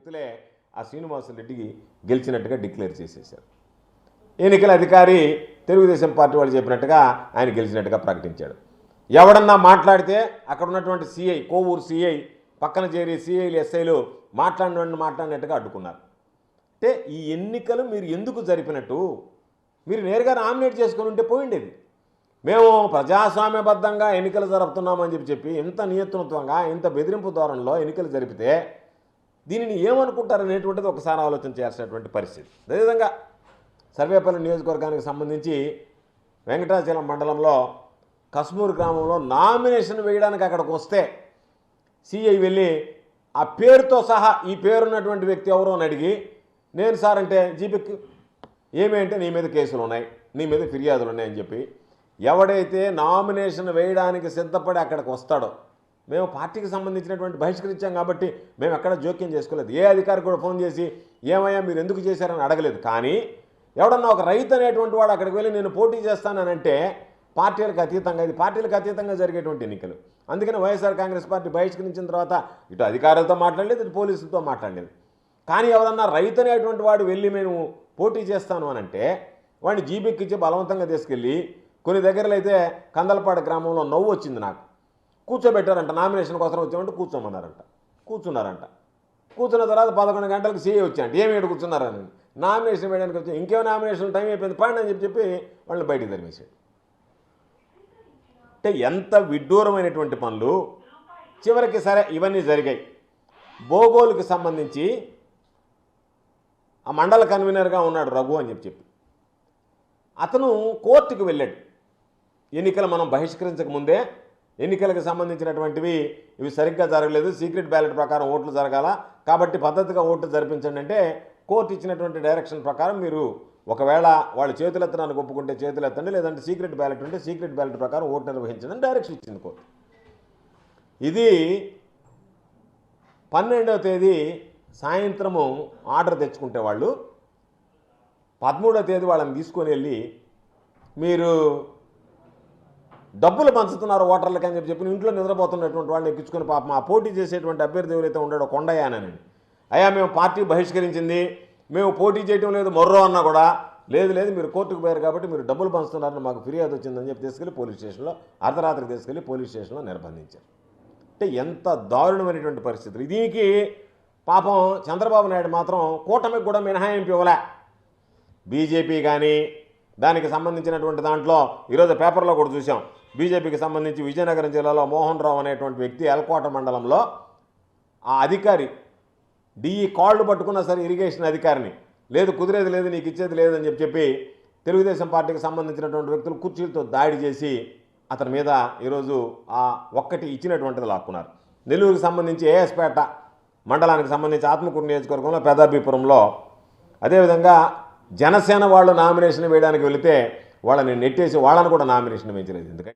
వ్యక్తులే ఆ శ్రీనివాసరెడ్డికి గెలిచినట్టుగా డిక్లేర్ చేసేశారు. ఎన్నికల అధికారి తెలుగుదేశం పార్టీ వాళ్ళు చెప్పినట్టుగా ఆయన గెలిచినట్టుగా ప్రకటించాడు. ఎవడన్నా మాట్లాడితే అక్కడ ఉన్నటువంటి సిఐ, కోవూరు సిఐ పక్కన చేరి సిఐలు ఎస్ఐలు మాట్లాడినట్టుగా అడ్డుకున్నారు. అంటే ఈ ఎన్నికలు మీరు ఎందుకు జరిపినట్టు? మీరు నేరుగా నామినేట్ చేసుకుని ఉంటే పోయిండేది. మేము ప్రజాస్వామ్యబద్ధంగా ఎన్నికలు జరుపుతున్నామని చెప్పి ఇంత నియంత్రణత్వంగా ఇంత బెదిరింపు ధోరణిలో ఎన్నికలు జరిపితే దీనిని ఏమనుకుంటారనేటువంటిది ఒకసారి ఆలోచన చేయాల్సినటువంటి పరిస్థితి. అదేవిధంగా సర్వేపల్లి నియోజకవర్గానికి సంబంధించి వెంకటాచలం మండలంలో కస్మూరు గ్రామంలో నామినేషన్ వేయడానికి అక్కడికి వస్తే సిఐ వెళ్ళి ఆ పేరుతో సహా ఈ పేరున్నటువంటి వ్యక్తి ఎవరో అని అడిగి, నేను సార్ అంటే జీపీకి ఏమి అంటే నీ మీద కేసులు ఉన్నాయి, నీ మీద ఫిర్యాదులు ఉన్నాయని చెప్పి ఎవడైతే నామినేషన్ వేయడానికి సిద్ధపడి అక్కడికి వస్తాడో, మేము పార్టీకి సంబంధించినటువంటి బహిష్కరించాం కాబట్టి మేము ఎక్కడ జోక్యం చేసుకోలేదు, ఏ అధికారి కూడా ఫోన్ చేసి ఏమయ్యా మీరు ఎందుకు చేశారని అడగలేదు. కానీ ఎవడన్నా ఒక రైతు అనేటువంటి వాడు అక్కడికి వెళ్ళి నేను పోటీ చేస్తానంటే పార్టీలకు అతీతంగా, ఇది పార్టీలకు అతీతంగా జరిగేటువంటి ఎన్నికలు. అందుకని వైఎస్ఆర్ కాంగ్రెస్ పార్టీ బహిష్కరించిన తర్వాత ఇటు అధికారులతో మాట్లాడలేదు, ఇటు పోలీసులతో మాట్లాడలేదు. కానీ ఎవరన్నా రైతు అనేటువంటి వాడు వెళ్ళి నేను పోటీ చేస్తాను అని అంటే వాడిని జీబీకి బలవంతంగా తీసుకెళ్ళి కొన్ని దగ్గరలో అయితే కందలపాడు గ్రామంలో నవ్వు వచ్చింది నాకు. కూర్చోబెట్టారంట, నామినేషన్ కోసం వచ్చామంటే కూర్చోమన్నారంట. కూర్చున్న తర్వాత 11 గంటలకు సీఏ వచ్చాయంట. ఏమి ఏడు కూర్చున్నారని, నామినేషన్ వేయడానికి వచ్చి ఇంకేమో నామినేషన్ టైం అయిపోయింది పండి అని చెప్పి వాళ్ళని బయటికి తరిమేశాడు. అంటే ఎంత విడ్డూరమైనటువంటి పనులు. చివరికి సరే ఇవన్నీ జరిగాయి. బోగోలుకి సంబంధించి ఆ మండల కన్వీనర్గా ఉన్నాడు రఘు అని చెప్పి అతను కోర్టుకు వెళ్ళాడు. ఎన్నికలు మనం బహిష్కరించక ముందే ఎన్నికలకు సంబంధించినటువంటివి ఇవి సరిగ్గా జరగలేదు, సీక్రెట్ బ్యాలెట్ ప్రకారం ఓట్లు జరగాల, కాబట్టి పద్ధతిగా ఓట్లు జరిపించండి అంటే కోర్టు ఇచ్చినటువంటి డైరెక్షన్ ప్రకారం మీరు ఒకవేళ వాళ్ళు చేతులెత్తడానికి ఒప్పుకుంటే చేతులెత్తండి, లేదంటే సీక్రెట్ బ్యాలెట్ ఉంటే సీక్రెట్ బ్యాలెట్ ప్రకారం ఓటు నిర్వహించండి అని డైరెక్షన్ ఇచ్చింది కోర్టు. ఇది 12వ తేదీ సాయంత్రము ఆర్డర్ తెచ్చుకుంటే వాళ్ళు 13వ తేదీ వాళ్ళని తీసుకొని వెళ్ళి మీరు డబ్బులు పంచుతున్నారు ఓటర్లకి అని చెప్పి ఇంట్లో నిద్రపోతున్నటువంటి వాళ్ళని ఎక్కించుకొని పాపం ఆ పోటీ చేసేటువంటి అభ్యర్థి ఎవరైతే ఉన్నాడో కొండయ్యానని, అయ్యా మేము పార్టీ బహిష్కరించింది, మేము పోటీ చేయడం లేదు మొర్రో అన్నా కూడా లేదు మీరు కోర్టుకు పోయారు కాబట్టి మీరు డబ్బులు పంచుతున్నారని మాకు ఫిర్యాదు వచ్చిందని చెప్పి తీసుకెళ్ళి పోలీస్ స్టేషన్లో అర్ధరాత్రికి తీసుకెళ్ళి పోలీస్ స్టేషన్లో నిర్బంధించారు. అంటే ఎంత దారుణమైనటువంటి పరిస్థితులు. దీనికి పాపం చంద్రబాబు నాయుడు మాత్రం కూటమికి కూడా మినహాయింపు ఇవ్వలే. బీజేపీ కానీ దానికి సంబంధించినటువంటి దాంట్లో ఈరోజు పేపర్లో కూడా చూసాం. బీజేపీకి సంబంధించి విజయనగరం జిల్లాలో మోహన్ రావు అనేటువంటి వ్యక్తి ఎల్కోట మండలంలో ఆ అధికారి డిఈ కాళ్ళు పట్టుకున్నా సరే ఇరిగేషన్ అధికారిని లేదు కుదిరేది లేదు నీకు ఇచ్చేది లేదని చెప్పి తెలుగుదేశం పార్టీకి సంబంధించినటువంటి వ్యక్తులు కుర్చీలతో దాడి చేసి అతని మీద ఈరోజు ఆ ఒక్కటి ఇచ్చినటువంటిది లాక్కున్నారు. నెల్లూరుకి సంబంధించి ఏఎస్పేట మండలానికి సంబంధించి ఆత్మకూరు నియోజకవర్గంలో పెదాభిపురంలో అదేవిధంగా జనసేన వాళ్ళు నామినేషన్ వేయడానికి వెళితే వాళ్ళని నెట్టేసి వాళ్ళని కూడా నామినేషన్ వేయించలేదు. ఎందుకంటే